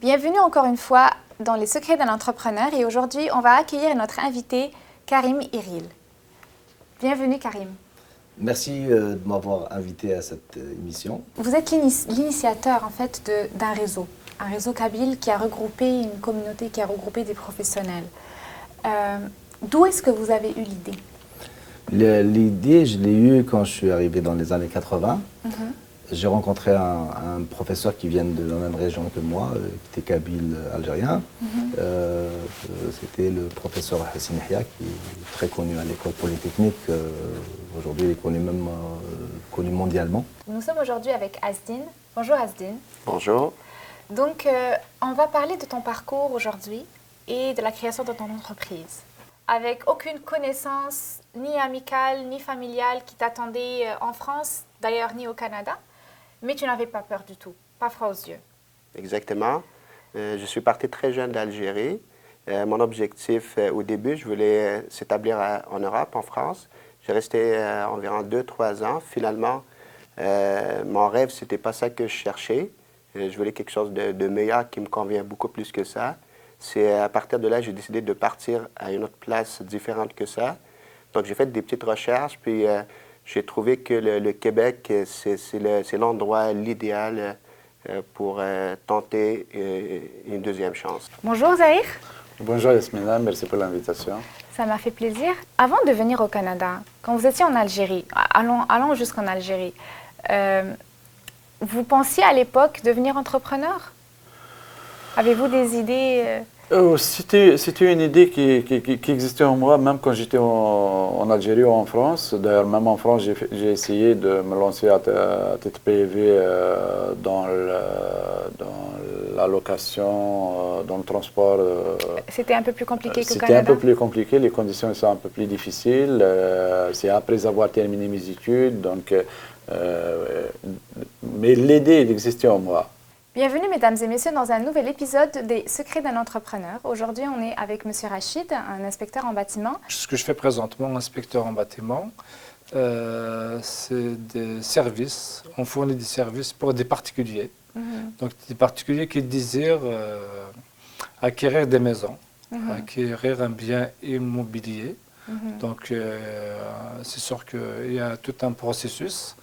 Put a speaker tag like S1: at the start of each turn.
S1: Bienvenue encore une fois dans les secrets d'un entrepreneur et aujourd'hui on va accueillir notre invité Karim Iril. Bienvenue Karim.
S2: Merci de m'avoir invité à cette émission.
S1: Vous êtes l'initiateur en fait d'un réseau, un réseau kabyle qui a regroupé une communauté, qui a regroupé des professionnels. D'où est-ce que vous avez eu l'idée?
S2: L'idée, je l'ai eue quand je suis arrivé dans les années 80. J'ai rencontré un professeur qui vient de la même région que moi, qui était kabyle algérien. C'était le professeur Hassin Yahya, qui est très connu à l'école polytechnique. Aujourd'hui, il est connu même connu mondialement.
S1: Nous sommes aujourd'hui avec Asdin. Bonjour Asdin.
S3: Bonjour.
S1: Donc, on va parler de ton parcours aujourd'hui et de la création de ton entreprise. Avec aucune connaissance, ni amicale, ni familiale qui t'attendait en France, d'ailleurs ni au Canada, mais tu n'avais pas peur du tout, pas froid aux yeux.
S3: Exactement. Je suis parti très jeune d'Algérie. Mon objectif au début, je voulais s'établir en Europe, en France. J'ai resté environ 2-3 ans. Finalement, mon rêve, ce n'était pas ça que je cherchais. Je voulais quelque chose de meilleur qui me convient beaucoup plus que ça. C'est à partir de là que j'ai décidé de partir à une autre place différente que ça. Donc, j'ai fait des petites recherches, puis j'ai trouvé que le Québec, c'est l'endroit l'idéal pour tenter une deuxième chance.
S1: Bonjour Zahir.
S4: Bonjour Yasmina, merci pour l'invitation.
S1: Ça m'a fait plaisir. Avant de venir au Canada, quand vous étiez en Algérie, allons jusqu'en Algérie, vous pensiez à l'époque devenir entrepreneur? Avez-vous des idées
S4: C'était une idée qui existait en moi, même quand j'étais en Algérie ou en France. D'ailleurs, même en France, j'ai essayé de me lancer à titre privé dans la location, dans le transport.
S1: C'était un peu plus compliqué qu'au Canada?
S4: C'était un peu plus compliqué, les conditions sont un peu plus difficiles. C'est après avoir terminé mes études, donc, mais l'idée existait en moi.
S1: Bienvenue mesdames et messieurs dans un nouvel épisode des Secrets d'un entrepreneur. Aujourd'hui on est avec monsieur Rachid, un inspecteur en bâtiment.
S5: Ce que je fais présentement, inspecteur en bâtiment, c'est des services, on fournit des services pour des particuliers. Donc des particuliers qui désirent acquérir des maisons, acquérir un bien immobilier. Donc c'est sûr qu'il y a tout un processus.